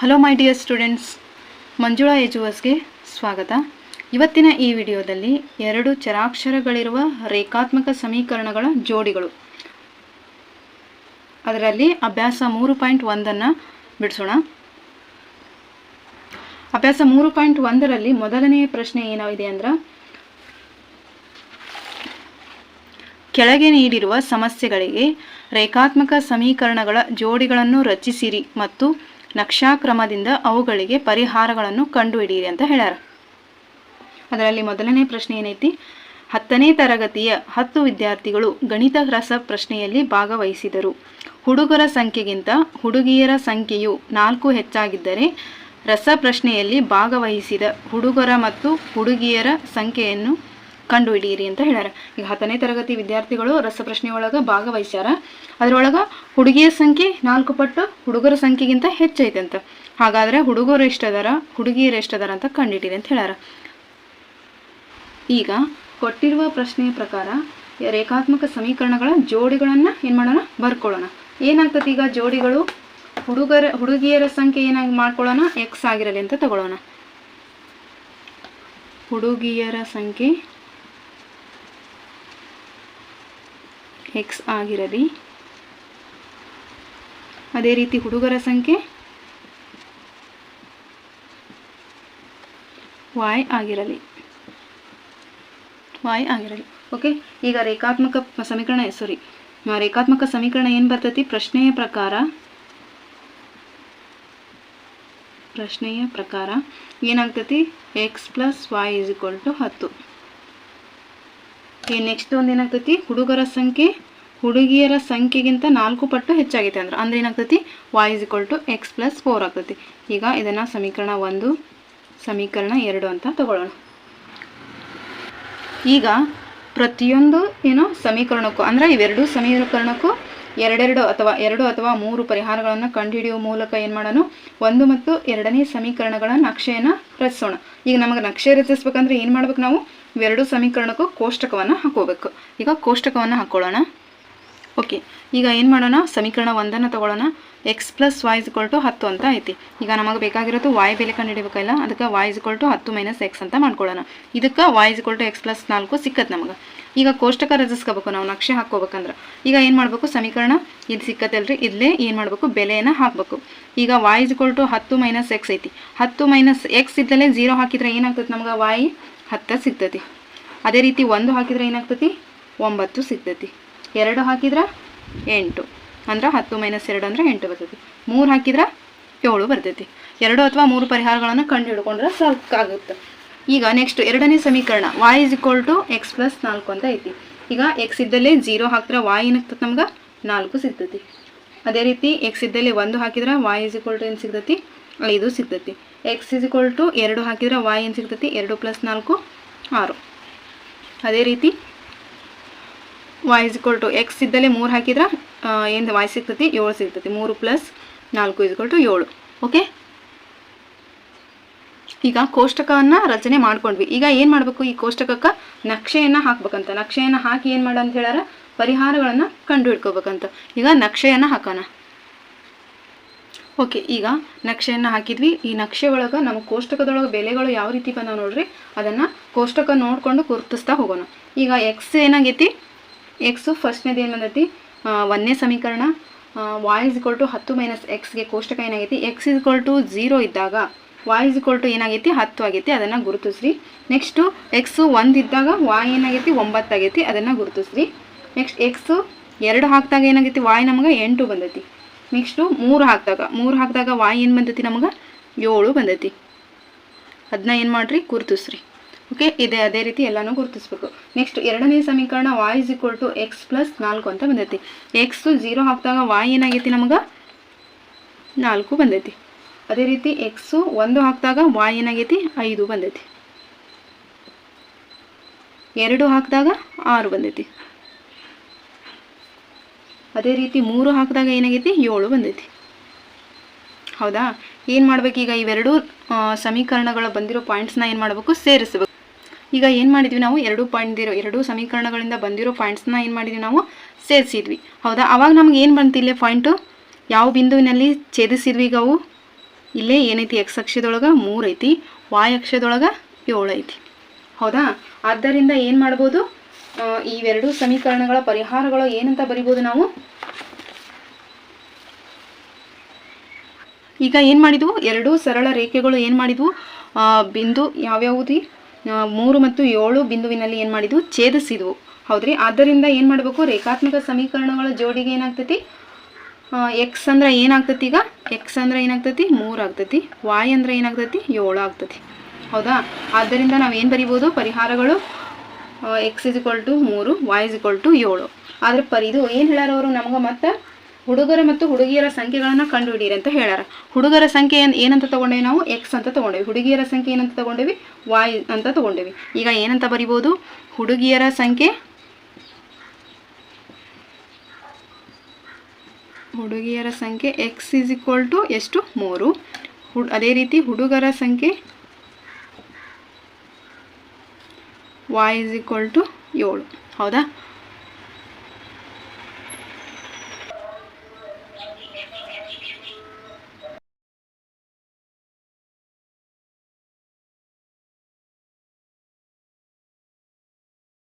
Hello my dear students, Manjula ಎಜುವರ್ಸ್ಗೆ ಸ್ವಾಗತ. ಇವತ್ತಿನ ಈ ವಿಡಿಯೋದಲ್ಲಿ ಎರಡು ಚರಾಕ್ಷರಗಳಿರುವ ರೇಖಾತ್ಮಕ ಸಮೀಕರಣಗಳ ಜೋಡಿಗಳು, ಅದರಲ್ಲಿ ಅಭ್ಯಾಸ 3.1 ಬಿಡಿಸೋಣ. ಅಭ್ಯಾಸ 3.1ರಲ್ಲಿ ಮೊದಲನೆಯ ಪ್ರಶ್ನೆ ಏನಿದೆ ಅಂದ್ರೆ, ಕೆಳಗೆ ನೀಡಿರುವ ಸಮಸ್ಯೆಗಳಿಗೆ ರೇಖಾತ್ಮಕ ಸಮೀಕರಣಗಳ ಜೋಡಿಗಳನ್ನು ರಚಿಸಿರಿ ಮತ್ತು ನಕ್ಷಾಕ್ರಮದಿಂದ ಅವುಗಳಿಗೆ ಪರಿಹಾರಗಳನ್ನು ಕಂಡುಹಿಡಿಯಿರಿ ಅಂತ ಹೇಳ್ಯಾರ. ಅದರಲ್ಲಿ ಮೊದಲನೇ ಪ್ರಶ್ನೆ ಏನೈತಿ, 10ನೇ ತರಗತಿಯ 10 ವಿದ್ಯಾರ್ಥಿಗಳು ಗಣಿತ ರಸ ಪ್ರಶ್ನೆಯಲ್ಲಿ ಭಾಗವಹಿಸಿದರು. ಹುಡುಗರ ಸಂಖ್ಯೆಗಿಂತ ಹುಡುಗಿಯರ ಸಂಖ್ಯೆಯು 4 ಹೆಚ್ಚಾಗಿದ್ದರೆ ರಸ ಪ್ರಶ್ನೆಯಲ್ಲಿ ಭಾಗವಹಿಸಿದ ಹುಡುಗರ ಮತ್ತು ಹುಡುಗಿಯರ ಸಂಖ್ಯೆಯನ್ನು ಕಂಡುಹಿಡಿಯಿರಿ ಅಂತ ಹೇಳ್ಯಾರ. ಈಗ 10ನೇ ತರಗತಿ ವಿದ್ಯಾರ್ಥಿಗಳು ರಸಪ್ರಶ್ನೆಯೊಳಗೆ ಭಾಗವಹಿಸ್ಯಾರ. ಅದರೊಳಗೆ ಹುಡುಗಿಯರ ಸಂಖ್ಯೆ 4 ಪಟ್ಟು ಹುಡುಗರ ಸಂಖ್ಯೆಗಿಂತ ಹೆಚ್ಚೈತೆ ಅಂತ. ಹಾಗಾದರೆ ಹುಡುಗರು ಎಷ್ಟದಾರ, ಹುಡುಗಿಯರು ಎಷ್ಟದಾರ ಅಂತ ಕಂಡುಹಿಡಿಯಿರಿ ಅಂತ ಹೇಳ್ಯಾರ. ಈಗ ಕೊಟ್ಟಿರುವ ಪ್ರಶ್ನೆಯ ಪ್ರಕಾರ ರೇಖಾತ್ಮಕ ಸಮೀಕರಣಗಳ ಜೋಡಿಗಳನ್ನು ಏನು ಮಾಡೋಣ, ಬರ್ಕೊಳ್ಳೋಣ. ಏನಾಗ್ತದೆ ಈಗ ಜೋಡಿಗಳು, ಹುಡುಗಿಯರ ಸಂಖ್ಯೆ ಏನಾಗಿ ಮಾಡ್ಕೊಳ್ಳೋಣ, ಎಕ್ಸ್ ಆಗಿರಲಿ ಅಂತ ತಗೊಳ್ಳೋಣ. ಹುಡುಗಿಯರ ಸಂಖ್ಯೆ ಎಕ್ಸ್ ಆಗಿರಲಿ. ಅದೇ ರೀತಿ ಹುಡುಗರ ಸಂಖ್ಯೆ ವೈ ಆಗಿರಲಿ. ಓಕೆ, ಈಗ ರೇಖಾತ್ಮಕ ಸಮೀಕರಣ ಏನು ಬರ್ತೈತಿ, ಪ್ರಶ್ನೆಯ ಪ್ರಕಾರ ಏನಾಗ್ತೈತಿ, x plus y is equal to 10. Next ಒಂದು ಏನಾಗ್ತೈತಿ, ಹುಡುಗರ ಸಂಖ್ಯೆ ಹುಡುಗಿಯರ ಸಂಖ್ಯೆಗಿಂತ 4 ಪಟ್ಟು ಹೆಚ್ಚಾಗೈತೆ ಅಂದ್ರೆ ಏನಾಗ್ತೈತಿ, y is equal to x plus 4 ಆಗ್ತೈತಿ. ಈಗ ಇದನ್ನು ಸಮೀಕರಣ 1, ಸಮೀಕರಣ 2 ಅಂತ ತಗೊಳ್ಳೋಣ. ಈಗ ಪ್ರತಿಯೊಂದು ಸಮೀಕರಣಕ್ಕೂ ಅಂದ್ರೆ ಇವೆರಡು ಸಮೀಕರಣಕ್ಕೂ ಎರಡು ಅಥವಾ 3 ಪರಿಹಾರಗಳನ್ನು ಕಂಡುಹಿಡಿಯುವ ಮೂಲಕ ಏನು ಮಾಡೋಣ, 1 ಮತ್ತು 2ನೇ ಸಮೀಕರಣಗಳ ನಕ್ಷೆಯನ್ನು ರಚಿಸೋಣ. ಈಗ ನಮಗೆ ನಕ್ಷೆ ರಚಿಸ್ಬೇಕಂದ್ರೆ ಏನು ಮಾಡ್ಬೇಕು, ನಾವು ಇವೆರಡು ಸಮೀಕರಣಕ್ಕೂ ಕೋಷ್ಟಕವನ್ನು ಹಾಕೋಬೇಕು. ಈಗ ಕೋಷ್ಟಕವನ್ನು ಹಾಕೊಳ್ಳೋಣ. ಓಕೆ, ಈಗ ಏನು ಮಾಡೋಣ, ಸಮೀಕರಣ 1 ತಗೊಳ್ಳೋಣ. X plus y is equal to 10 ಅಂತ ಐತಿ. ಈಗ ನಮಗೆ ಬೇಕಾಗಿರೋದು y ಬೆಲೆ ಕಂಡುಹಿಡಿಬೇಕಲ್ಲ, ಅದಕ್ಕೆ y is equal to 10 minus x ಅಂತ ಮಾಡ್ಕೊಳ್ಳೋಣ. ಇದಕ್ಕೆ y is equal to x plus 4 ಸಿಕ್ಕತ್ತೆ ನಮಗೆ. ಈಗ ಕೋಷ್ಟಕ ರಚಿಸ್ಕೋಬೇಕು, ನಾವು ನಕ್ಷೆ ಹಾಕ್ಕೋಬೇಕಂದ್ರೆ ಈಗ ಏನು ಮಾಡಬೇಕು, ಸಮೀಕರಣ ಇದು ಸಿಕ್ಕತ್ತಲ್ರಿ, ಇಲ್ಲೇ ಏನು ಮಾಡಬೇಕು, ಬೆಲೆಯನ್ನು ಹಾಕಬೇಕು. ಈಗ y is equal to 10 minus x ಐತಿ. 10 ಮೈನಸ್ ಎಕ್ಸ್ ಇದ್ದಲೇ 0 ಹಾಕಿದ್ರೆ ಏನಾಗ್ತದೆ ನಮ್ಗೆ, y 10 ಸಿಗ್ತೈತಿ. ಅದೇ ರೀತಿ 1 ಹಾಕಿದ್ರೆ ಏನಾಗ್ತೈತಿ, 9 ಸಿಗ್ತೈತಿ. 2 ಹಾಕಿದ್ರೆ 8 ಅಂದ್ರೆ 10 ಮೈನಸ್ 2 ಅಂದರೆ 8 ಬರ್ತೈತಿ. 3 ಹಾಕಿದ್ರೆ 7 ಬರ್ತೈತಿ. 2 ಅಥವಾ 3 ಪರಿಹಾರಗಳನ್ನು ಕಂಡು ಹಿಡ್ಕೊಂಡ್ರೆ ಸಾಕಾಗುತ್ತೆ. ಈಗ ನೆಕ್ಸ್ಟ್ 2ನೇ ಸಮೀಕರಣ y is equal to x plus 4 ಅಂತ ಐತಿ. ಈಗ ಎಕ್ಸ್ ಇದ್ದಲ್ಲಿ 0 ಹಾಕಿದ್ರೆ y ಏನಾಗ್ತದೆ ನಮ್ಗೆ, 4 ಸಿಗ್ತೈತಿ. ಅದೇ ರೀತಿ ಎಕ್ಸ್ ಇದ್ದಲ್ಲಿ 1 ಹಾಕಿದ್ರೆ y ಇಸ್ ಈಕ್ವಲ್ ಟು ಏನು ಸಿಗ್ತೈತಿ, 5 ಸಿಗ್ತೈತಿ. ಎಕ್ಸ್ ಇಸ್ ಈಕ್ವಲ್ ಟು 2 ಹಾಕಿದ್ರೆ y ಏನು ಸಿಗ್ತೈತಿ, 2 ಪ್ಲಸ್ 4 6. ಅದೇ ರೀತಿ y is equal to x ಇದ್ದಲ್ಲಿ 3 ಹಾಕಿದ್ರೆ ಏನು y ಸಿಗ್ತೈತಿ, 7 ಸಿಗ್ತೈತಿ. 3 plus 4 is equal to 7. Okay, ಈಗ ಕೋಷ್ಟಕವನ್ನು ರಚನೆ ಮಾಡ್ಕೊಂಡ್ವಿ. ಈಗ ಏನು ಮಾಡಬೇಕು, ಈ ಕೋಷ್ಟಕಕ್ಕೆ ನಕ್ಷೆಯನ್ನು ಹಾಕ್ಬೇಕಂತ. ನಕ್ಷೆಯನ್ನು ಹಾಕಿ ಏನು ಮಾಡ ಅಂತ ಹೇಳ್ಯಾರ, ಪರಿಹಾರಗಳನ್ನು ಕಂಡು ಹಿಡ್ಕೋಬೇಕಂತ. ಈಗ ನಕ್ಷೆಯನ್ನು ಹಾಕೋಣ. ಓಕೆ, ಈಗ ನಕ್ಷೆಯನ್ನು ಹಾಕಿದ್ವಿ. ಈ ನಕ್ಷೆ ಒಳಗೆ ನಮ್ಮ ಕೋಷ್ಟಕದೊಳಗೆ ಬೆಲೆಗಳು ಯಾವ ರೀತಿ ಬಂದಾವ ನೋಡ್ರಿ, ಅದನ್ನು ಕೋಷ್ಟಕ ನೋಡಿಕೊಂಡು ಗುರುತಿಸ್ತಾ ಹೋಗೋಣ. ಈಗ ಎಕ್ಸ್ ಏನಾಗೈತಿ, ಎಕ್ಸು ಫಸ್ಟ್ನೇದು ಏನು ಬಂದೈತಿ, 1ನೇ ಸಮೀಕರಣ y is equal to 10 minus ಎಕ್ಸ್ಗೆ ಕೋಷ್ಟಕ ಏನಾಗೈತಿ, ಎಕ್ಸ್ ಇಸ್ ಈಕ್ವಲ್ ಟು 0 ಇದ್ದಾಗ y ಇಸ್ ಈಕ್ವಲ್ ಟು ಏನಾಗೈತಿ, 10 ಆಗೈತಿ. ಅದನ್ನು ಗುರುತಿಸ್ರಿ. ನೆಕ್ಸ್ಟು ಎಕ್ಸು 1 ಇದ್ದಾಗ y ಏನಾಗೈತಿ, 9 ಆಗೈತಿ. ಅದನ್ನು ಗುರುತಿಸ್ರಿ. ನೆಕ್ಸ್ಟ್ ಎಕ್ಸು 2 ಹಾಕಿದಾಗ ಏನಾಗೈತಿ, y ನಮಗೆ 8 ಬಂದೈತಿ. ನೆಕ್ಸ್ಟು 3 ಹಾಕಿದಾಗ y ಏನು ಬಂದೈತಿ, ನಮಗೆ 7 ಬಂದೈತಿ. ಅದನ್ನ ಏನು ಮಾಡಿರಿ, ಗುರುತಿಸ್ರಿ. ಓಕೆ, ಅದೇ ರೀತಿ ಎಲ್ಲನೂ ಗುರುತಿಸ್ಬೇಕು. ನೆಕ್ಸ್ಟ್ 2ನೇ ಸಮೀಕರಣ y is equal to x plus 4 ಅಂತ ಬಂದೈತಿ. ಎಕ್ಸು 0 ಹಾಕಿದಾಗ y ಏನಾಗೈತಿ, ನಮಗೆ 4 ಬಂದೈತಿ. ಅದೇ ರೀತಿ ಎಕ್ಸು 1 ಹಾಕಿದಾಗ y ಏನಾಗೈತಿ, 5 ಬಂದೈತಿ. 2 ಹಾಕಿದಾಗ 6 ಬಂದೈತಿ. ಅದೇ ರೀತಿ 3 ಹಾಕಿದಾಗ ಏನಾಗೈತಿ, 7 ಬಂದೈತಿ. ಹೌದಾ, ಏನು ಮಾಡ್ಬೇಕೀಗ, ಇವೆರಡು ಸಮೀಕರಣಗಳ ಬಂದಿರೋ ಪಾಯಿಂಟ್ಸ್ನ ಏನು ಮಾಡಬೇಕು, ಸೇರಿಸಬೇಕು. ಈಗ ಏನು ಮಾಡಿದ್ವಿ ನಾವು, 2 ಸಮೀಕರಣಗಳಿಂದ ಬಂದಿರೋ ಪಾಯಿಂಟ್ಸ್ನ ಏನು ಮಾಡಿದ್ವಿ ನಾವು, ಸೇರಿಸಿದ್ವಿ. ಹೌದಾ, ಅವಾಗ ನಮ್ಗೆ ಏನು ಬಂತು ಇಲ್ಲೇ ಪಾಯಿಂಟು, ಯಾವ ಬಿಂದುವಿನಲ್ಲಿ ಛೇದಿಸಿದ್ವಿ, ಈಗ ಅವು ಇಲ್ಲೇ ಏನೈತಿ ಎಕ್ಸ್ ಅಕ್ಷದೊಳಗೆ 3 ಐತಿ, ವಾಯ್ ಅಕ್ಷದೊಳಗೆ 7 ಐತಿ. ಹೌದಾ? ಆದ್ದರಿಂದ ಏನು ಮಾಡ್ಬೋದು, ಇವೆರಡು ಸಮೀಕರಣಗಳ ಪರಿಹಾರಗಳು ಏನಂತ ಬರಿಬೋದು ನಾವು. ಈಗ ಏನು ಮಾಡಿದ್ವು, ಎರಡೂ ಸರಳ ರೇಖೆಗಳು ಏನು ಮಾಡಿದ್ವು, ಬಿಂದು ಯಾವ್ಯಾವುದಿ 3 ಮತ್ತು 7 ಬಿಂದುವಿನಲ್ಲಿ ಏನು ಮಾಡಿದ್ವು, ಛೇದಿಸಿದ್ವು. ಹೌದ್ರಿ? ಆದ್ದರಿಂದ ಏನು ಮಾಡಬೇಕು, ರೇಖಾತ್ಮಕ ಸಮೀಕರಣಗಳ ಜೋಡಿಗೆ ಏನಾಗ್ತೈತಿ, ಎಕ್ಸ್ ಅಂದ್ರೆ ಏನಾಗ್ತೈತಿ, ಈಗ ಎಕ್ಸ್ ಅಂದ್ರೆ ಏನಾಗ್ತೈತಿ 3 ಆಗ್ತೈತಿ, ವಾಯ್ ಅಂದ್ರೆ ಏನಾಗ್ತೈತಿ 7 ಆಗ್ತೈತಿ. ಹೌದಾ? ಆದ್ದರಿಂದ ನಾವೇನು ಬರಿಬೋದು, ಪರಿಹಾರಗಳು ಎಕ್ಸ್ = 3, ವಾಯ್ = 7. ಆದರೆ ಇದು ಏನು ಹೇಳ್ಯಾರ ಅವರು ನಮ್ಗೆ, ಮತ್ತೆ ಹುಡುಗರ ಮತ್ತು ಹುಡುಗಿಯರ ಸಂಖ್ಯೆಗಳನ್ನು ಕಂಡುಹಿಡಿಯಿರಿ ಅಂತ ಹೇಳ್ಯಾರ. ಹುಡುಗರ ಸಂಖ್ಯೆ ಏನಂತ ತೊಗೊಂಡೇವಿ ನಾವು, ಎಕ್ಸ್ ಅಂತ ತೊಗೊಂಡೇವಿ. ಹುಡುಗಿಯರ ಸಂಖ್ಯೆ ಏನಂತ ತೊಗೊಂಡೇವಿ, ವಾಯ್ ಅಂತ ತೊಗೊಂಡೇವಿ. ಈಗ ಏನಂತ ಬರಿಬೋದು, ಹುಡುಗಿಯರ ಸಂಖ್ಯೆ ಎಕ್ಸ್ = ಎಷ್ಟು 3. ಅದೇ ರೀತಿ ಹುಡುಗರ ಸಂಖ್ಯೆ ವಾಯ್ = 7. ಹೌದಾ?